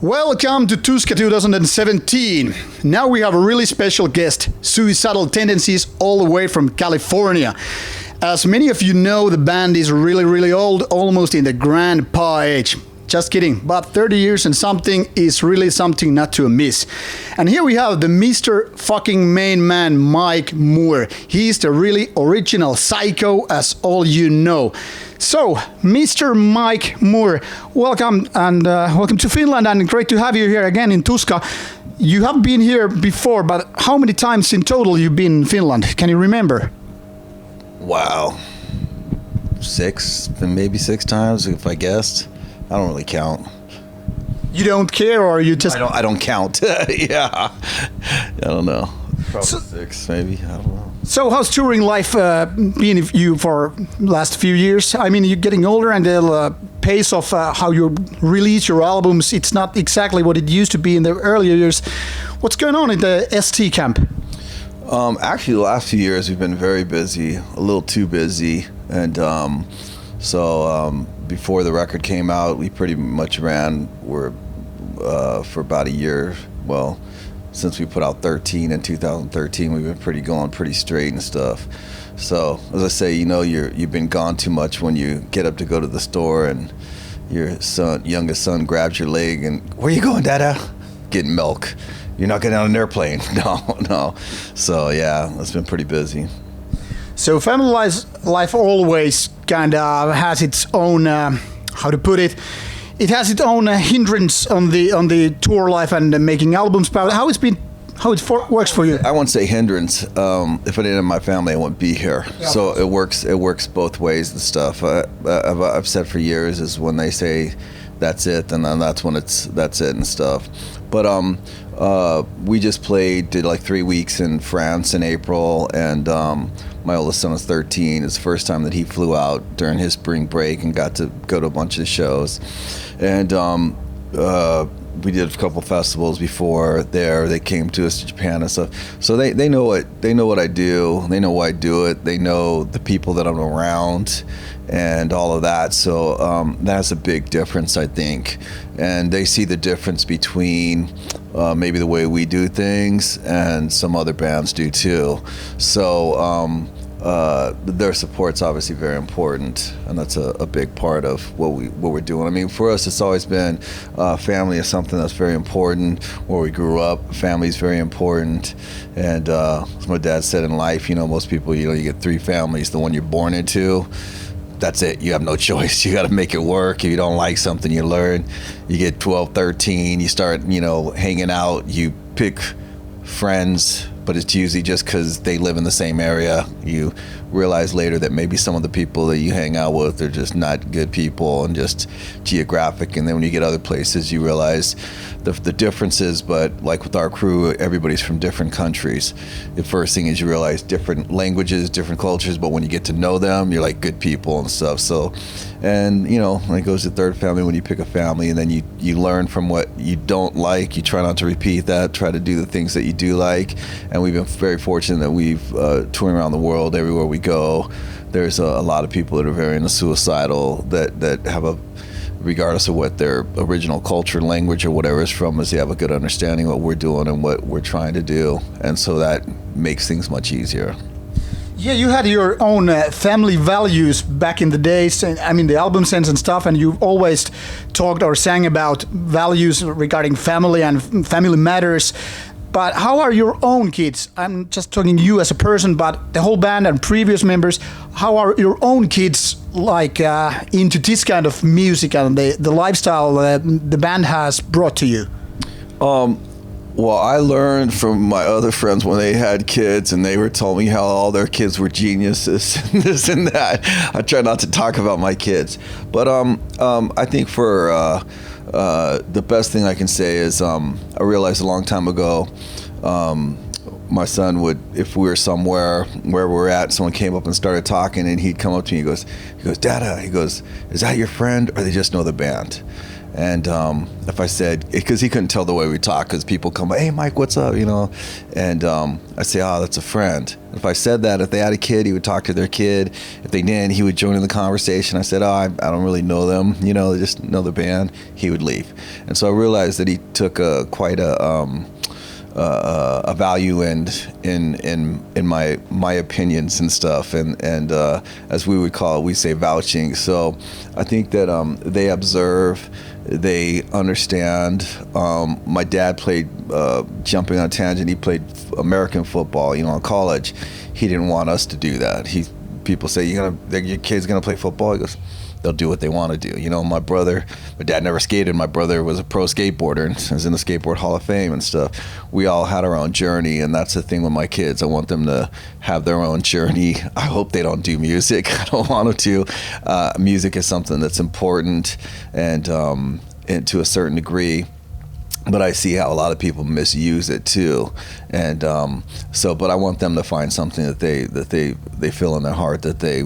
Welcome to Tuska 2017. Now we have a really special guest, Suicidal Tendencies, all the way from California. As many of you know, the band is really old, almost in the grandpa age. Just kidding, but 30 years and something is really something not to miss. And here we have the Mr. fucking main man, Mike Muir. He's the really original psycho, as all you know. So, Mr. Mike Muir, welcome and welcome to Finland, and great to have you here again in Tuska. You have been here before, but how many times in total you've been in Finland? Can you remember? Wow, maybe six times if I guessed. I don't really count. You don't care, or you just... I don't count. Yeah. I don't know. Probably six, maybe. I don't know. So how's touring life been with you for last few years? I mean, you're getting older, and the pace of how you release your albums, it's not exactly what it used to be in the earlier years. What's going on in the ST camp? Actually, the last few years we've been very busy, a little too busy. And before the record came out, we pretty much ran for about a year. Well, since we put out 13 in 2013, we've been going pretty straight and stuff. So, as I say, you've been gone too much when you get up to go to the store and your youngest son grabs your leg and, "Where you going, Dada?" Getting milk. You're not getting on an airplane. No. So, yeah, it's been pretty busy. So family life always kind of has its own, how to put it, it has its own hindrance on the tour life and making albums. But how works for you? I won't say hindrance. If I didn't have my family, I wouldn't be here. Yeah. So it works both ways and stuff. I've said for years is when they say that's it, and then that's when that's it and stuff. But we just did like 3 weeks in France in April, and my oldest son was 13. It's the first time that he flew out during his spring break and got to go to a bunch of shows. And we did a couple festivals before there. They came to us to Japan and stuff. So they know what I do. They know why I do it. They know the people that I'm around and all of that. So that's a big difference, I think. And they see the difference between maybe the way we do things and some other bands do too. So their support's obviously very important, and that's a big part of what we're doing. I mean, for us, it's always been family is something that's very important. Where we grew up, family is very important. And as my dad said in life, most people, you get 3 families. The one you're born into, that's it. You have no choice. You got to make it work. If you don't like something, you learn. You get 12, 13, you start, hanging out. You pick friends, but it's usually just because they live in the same area. You realize later that maybe some of the people that you hang out with are just not good people and just geographic. And then when you get other places, you realize the differences. But like with our crew, everybody's from different countries. The first thing is you realize different languages, different cultures, but when you get to know them, you're like good people and stuff. So, and when it goes to third family, when you pick a family, and then you learn from what you don't like, you try not to repeat that, try to do the things that you do like. And we've been very fortunate that we've touring around the world. Everywhere we go, there's a lot of people that are very into suicidal that have regardless of what their original culture, language, or whatever is from, is they have a good understanding of what we're doing and what we're trying to do. And so that makes things much easier. Yeah, you had your own family values back in the days. I mean, the album sense and stuff, and you've always talked or sang about values regarding family and family matters. But how are your own kids? I'm just talking you as a person, but the whole band and previous members, how are your own kids into this kind of music and the lifestyle the band has brought to you? Well, I learned from my other friends when they had kids, and they were telling me how all their kids were geniuses and this and that. I try not to talk about my kids, but I think for the best thing I can say is I realized a long time ago, my son would, if we were somewhere where we're at, someone came up and started talking, and he'd come up to me, he goes, "Dada," he goes, "is that your friend, or they just know the band?" And if I said, because he couldn't tell the way we talk, because people come, hey, Mike, what's up, you know? And I say, oh, that's a friend. If I said that, if they had a kid, he would talk to their kid. If they didn't, he would join in the conversation. I said, oh, I don't really know them, you know, they just know the band. He would leave. And so I realized that he took quite a value in my opinions and stuff, and as we would call it, we say vouching. So I think that they observe, they understand. My dad played, jumping on a tangent, he played American football, you know, in college. He didn't want us to do that. People say, your kid's gonna play football? He goes, they'll do what they want to do. You know, my dad never skated. My brother was a pro skateboarder and was in the Skateboard Hall of Fame and stuff. We all had our own journey, and that's the thing with my kids. I want them to have their own journey. I hope they don't do music. I don't want them to. Music is something that's important and to a certain degree. But I see how a lot of people misuse it too, and but I want them to find something that they feel in their heart, that they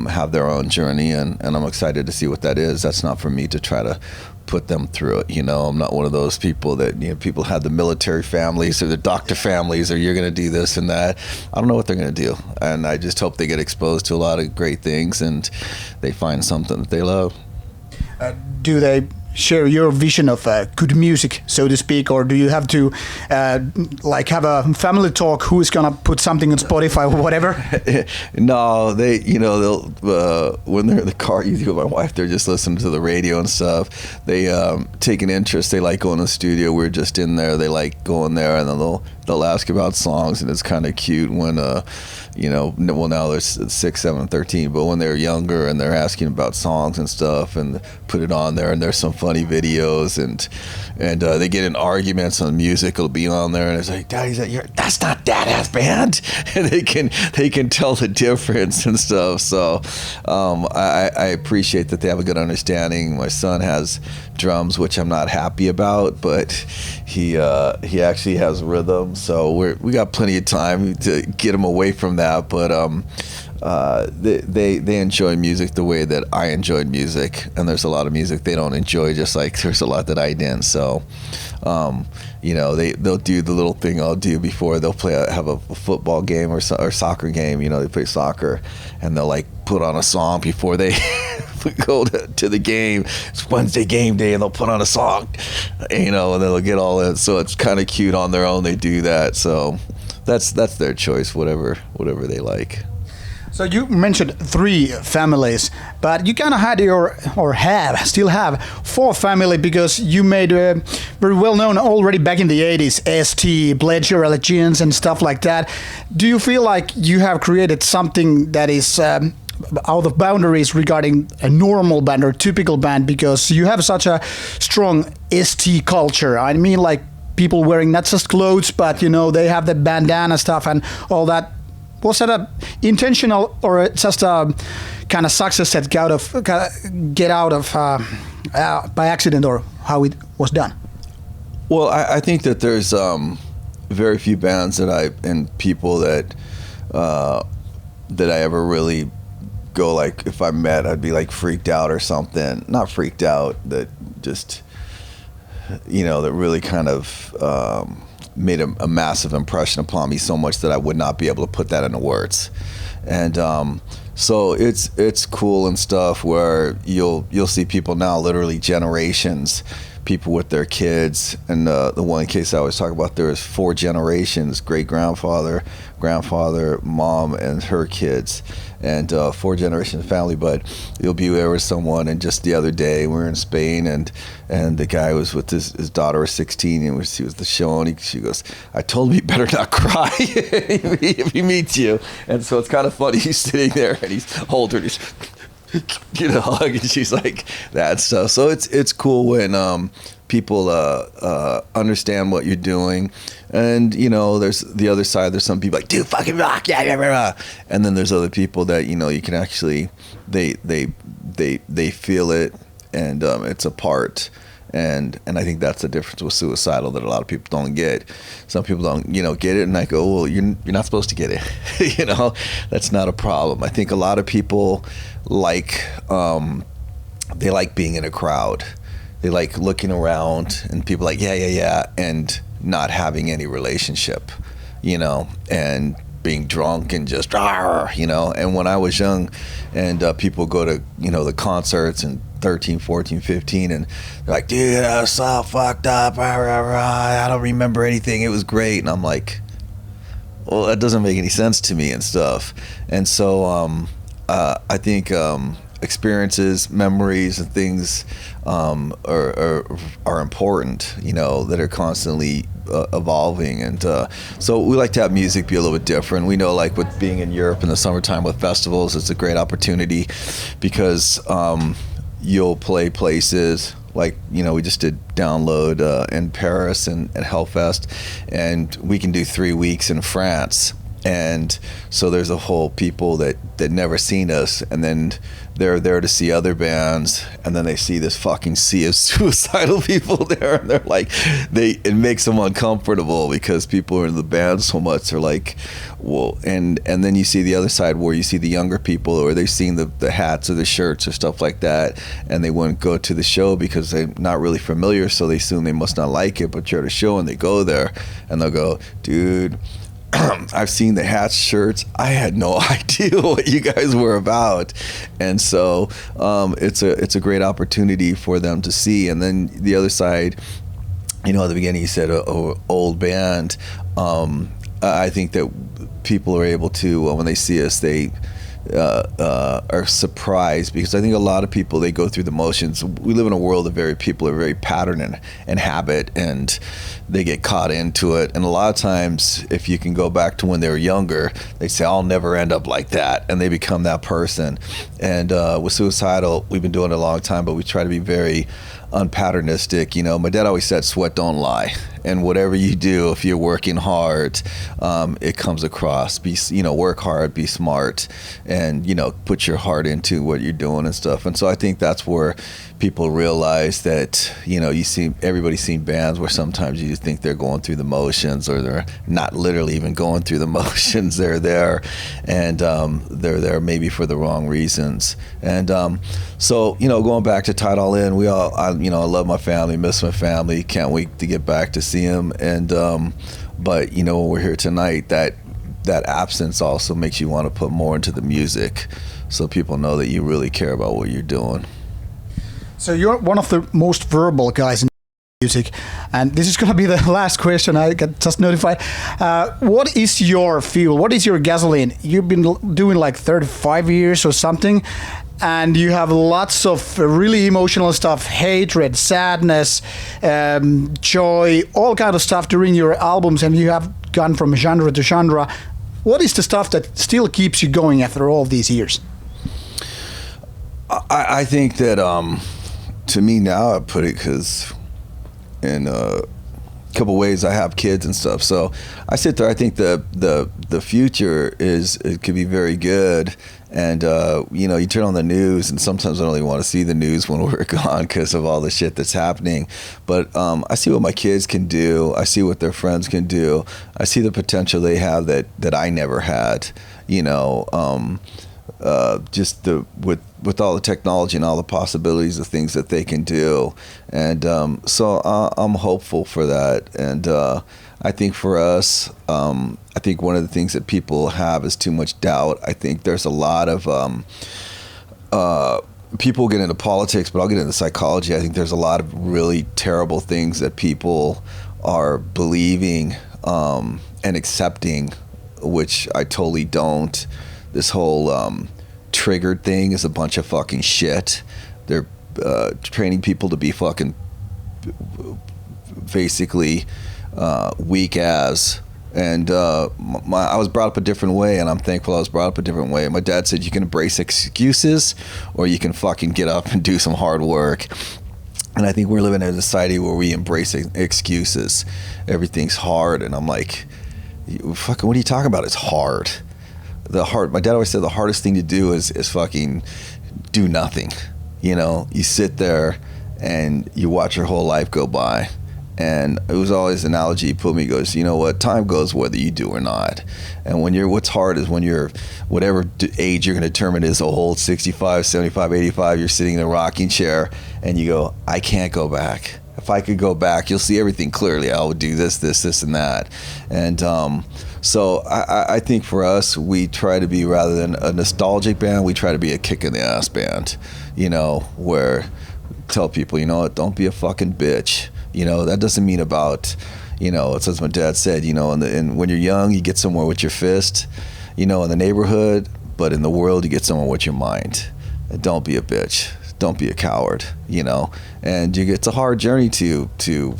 have their own journey, and I'm excited to see what that is. That's not for me to try to put them through it. You know, I'm not one of those people that, people have the military families or the doctor families, or you're going to do this and that. I don't know what they're going to do, and I just hope they get exposed to a lot of great things and they find something that they love. Do they share your vision of good music, so to speak, or do you have to have a family talk? Who is gonna put something on Spotify or whatever? No, they'll when they're in the car, usually with my wife, they're just listening to the radio and stuff. They take an interest. They like going to the studio. We're just in there. They like going there, and then they'll ask about songs, and it's kind of cute when well, now they're 6, 7, 13, but when they're younger and they're asking about songs and stuff, and put it on there, and there's some funny videos, and they get in arguments on music. It'll be on there, and it's like, Daddy, that's not Dad-ass band, and they can tell the difference and stuff. So I appreciate that they have a good understanding. My son has drums, which I'm not happy about, but he actually has rhythm, so we got plenty of time to get him away from that. But they enjoy music the way that I enjoyed music, and there's a lot of music they don't enjoy, just like there's a lot that I didn't. So they'll do the little thing I'll do before they'll have a football game or soccer game. They play soccer, and they'll like put on a song before they go to the game. It's Wednesday game day, and they'll put on a song, and they'll get all in. So it's kind of cute on their own. They do that. So that's their choice, whatever they like. So you mentioned 3 families, but you kind of had still have 4 family, because you made very well known already back in the 80s, ST, Pledge Your Allegiance and stuff like that. Do you feel like you have created something that is out of boundaries regarding a normal band or typical band, because you have such a strong ST culture? I mean, like people wearing not just clothes, but they have the bandana stuff and all that. Was that a intentional or just a kind of success that get out of by accident, or how it was done? Well, I think that there's very few bands and people that I ever really go, like, if I met, I'd be like freaked out or something. Not freaked out, that just that really kind of made a massive impression upon me, so much that I would not be able to put that into words. And so it's cool and stuff, where you'll see people now, literally generations, people with their kids. And the one case I always talk about, there was 4 generations: great grandfather, mom, and her kids, and 4 generation family. But you'll be there with someone, and just the other day we were in Spain, and the guy was with his daughter was 16, and he was the show, and she goes, I told him he better not cry if he meets you. And so it's kind of funny, he's sitting there and he's holding her, he's hug, and she's like that stuff. So it's cool when people understand what you're doing. And there's the other side. There's some people like, dude, fucking rock, yeah. And then there's other people that you can actually they feel it, and it's a part. And I think that's the difference with Suicidal that a lot of people don't get. Some people don't get it, and I go, well, you're not supposed to get it. That's not a problem. I think a lot of people like they like being in a crowd. they like looking around and people like yeah, and not having any relationship, you know, and being drunk and just, you know. And when I was young and people go to, you know, the concerts and 13, 14, 15, and they're like, dude, I was so fucked up, I don't remember anything, it was great. And I'm like, well, that doesn't make any sense to me and stuff. And so I think experiences, memories, and things are important, you know, that are constantly evolving. And so we like to have music be a little bit different. We know, like, with being in Europe in the summertime with festivals, it's a great opportunity because you'll play places like, you know, we just did Download in Paris and at Hellfest, and we can do 3 weeks in France. And so there's a whole people that never seen us, and then they're there to see other bands, and then they see this fucking sea of suicidal people there, and they're like, it makes them uncomfortable because people are in the band so much. They're like, well, and then you see the other side where you see the younger people, or they've seen the hats or the shirts or stuff like that, and they wouldn't go to the show because they're not really familiar, so they assume they must not like it. But you're at a show and they go there and they'll go, dude, I've seen the hats, shirts. I had no idea what you guys were about. And so it's a great opportunity for them to see. And then the other side, you know, at the beginning you said old band. I think that people are able to, when they see us, they are surprised, because I think a lot of people, they go through the motions. We live in a world of people are very pattern and habit, and they get caught into it. And a lot of times, if you can go back to when they were younger, they say, I'll never end up like that, and they become that person. And with Suicidal, we've been doing it a long time, but we try to be very unpatternistic. You know, my dad always said, sweat don't lie. And whatever you do, if you're working hard, it comes across. Work hard, be smart, and, you know, put your heart into what you're doing and stuff. And so I think that's where people realize that, you know, everybody's seen bands where sometimes you just think they're going through the motions, or they're not literally even going through the motions. They're there, and they're there maybe for the wrong reasons. And so, you know, going back to tie it all in, I love my family, miss my family, can't wait to get back to see them. And but, you know, when we're here tonight, that absence also makes you want to put more into the music, so people know that you really care about what you're doing. So you're one of the most verbal guys in music, and this is going to be the last question. I got just notified. What is your fuel? What is your gasoline? You've been doing like 35 years or something, and you have lots of really emotional stuff, hatred, sadness, joy, all kind of stuff during your albums, and you have gone from genre to genre. What is the stuff that still keeps you going after all these years? I think that to me now, I put it because in a couple ways I have kids and stuff, so I sit there. I think the future it could be very good. And you know, you turn on the news, and sometimes I don't even want to see the news when we're gone because of all the shit that's happening. But I see what my kids can do. I see what their friends can do. I see the potential they have that I never had. You know, just with all the technology and all the possibilities of things that they can do. And so I'm hopeful for that. And I think for us, I think one of the things that people have is too much doubt. I think there's a lot of people get into politics, but I'll get into psychology. I think there's a lot of really terrible things that people are believing and accepting, which I totally don't. This whole triggered thing is a bunch of fucking shit. They're training people to be fucking basically weak as. And I was brought up a different way, and I'm thankful I was brought up a different way. My dad said you can embrace excuses, or you can fucking get up and do some hard work. And I think we're living in a society where we embrace excuses. Everything's hard, and I'm like, fucking, what are you talking about? It's hard. My dad always said the hardest thing to do is fucking do nothing. You know, you sit there and you watch your whole life go by, And it was always an analogy he put me. He goes, you know what? Time goes whether you do or not. And what's hard is when you're, whatever age you're going to determine is old, 65, 75, 85, you're sitting in a rocking chair and you go, I can't go back. If I could go back, you'll see everything clearly. I would do this, and that. And so I think for us, we try to be, rather than a nostalgic band, we try to be a kick in the ass band, where tell people, don't be a fucking bitch. That doesn't mean about, it's as my dad said, and when you're young, you get somewhere with your fist, in the neighborhood, but in the world, you get somewhere with your mind. And don't be a bitch. Don't be a coward, and it's a hard journey to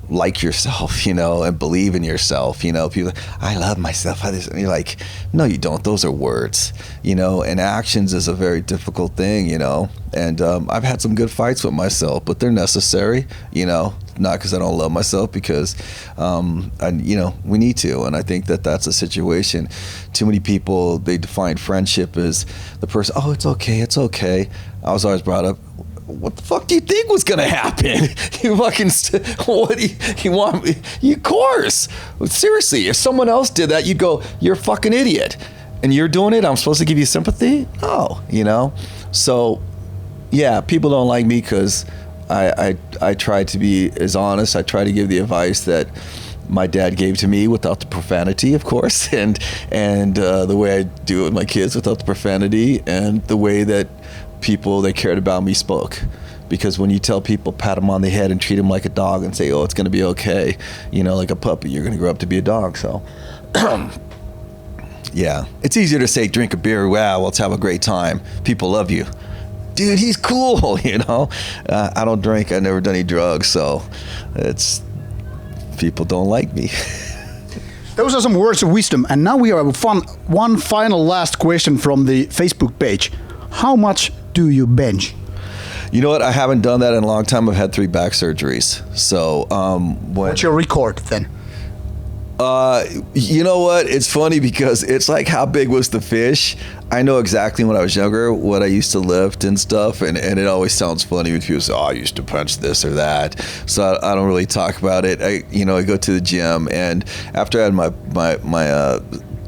like yourself, and believe in yourself. People, I love myself. And you're like, no, you don't. Those are words, and actions is a very difficult thing, and I've had some good fights with myself, but they're necessary, not because I don't love myself, because, we need to. And I think that's a situation. Too many people, they define friendship as the person, oh, it's okay. I was always brought up, what the fuck do you think was gonna happen? You fucking, what do you want me? Of course. Seriously, if someone else did that, you'd go, you're a fucking idiot. And you're doing it, I'm supposed to give you sympathy? No, So, yeah, people don't like me because I try to be as honest. I try to give the advice that my dad gave to me without the profanity, of course, and the way I do it with my kids without the profanity, and the way that people that cared about me spoke. Because when you tell people, pat them on the head and treat them like a dog and say, oh, it's going to be okay, like a puppy, you're going to grow up to be a dog. So, yeah, it's easier to say, drink a beer, wow, let's have a great time. People love you. Dude, he's cool, I don't drink, I've never done any drugs, so people don't like me. Those are some words of wisdom. And now we have one final last question from the Facebook page. How much do you bench? You know what? I haven't done that in a long time. I've had 3 back surgeries. So, what's your record then? You know what? It's funny because it's like, how big was the fish? I know exactly when I was younger what I used to lift and stuff, and it always sounds funny when people say, oh, I used to punch this or that. So I don't really talk about it. I go to the gym, and after I had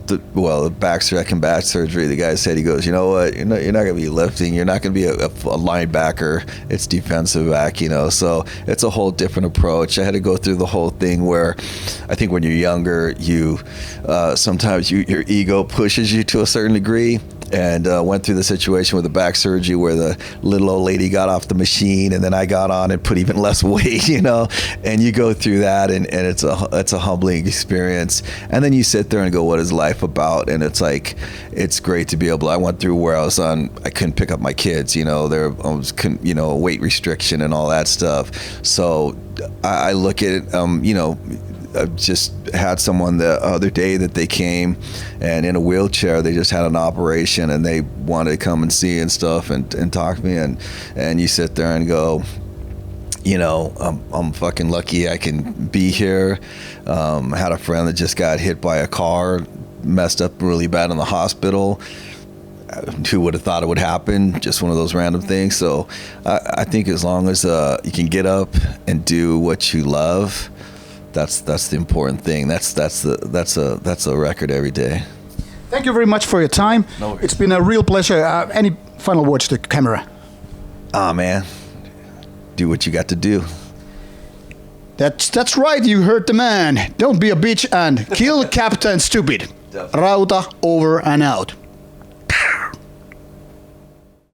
the second back surgery, the guy said, he goes, you know what, you're not going to be lifting, you're not going to be a linebacker, it's defensive back, so it's a whole different approach. I had to go through the whole thing where I think when you're younger, you sometimes your ego pushes you to a certain degree, and went through the situation with the back surgery where the little old lady got off the machine, and then I got on and put even less weight, and you go through that, and it's a humbling experience. And then you sit there and go, what is life about? And it's like, it's great to be able, I went through where I couldn't pick up my kids, a weight restriction and all that stuff. So I look at it, I just had someone the other day that they came, and in a wheelchair, they just had an operation, and they wanted to come and see and stuff and talk to me, and you sit there and go, I'm fucking lucky I can be here. Had a friend that just got hit by a car, messed up really bad in the hospital. Who would have thought it would happen? Just one of those random things. So I think as long as you can get up and do what you love, that's the important thing. That's a record every day. Thank you very much for your time. No worries. It's been a real pleasure. Any final words to the camera? Man, do what you got to do. That's right. You heard the man. Don't be a bitch and kill Captain Stupid. Definitely. Rauta over and out.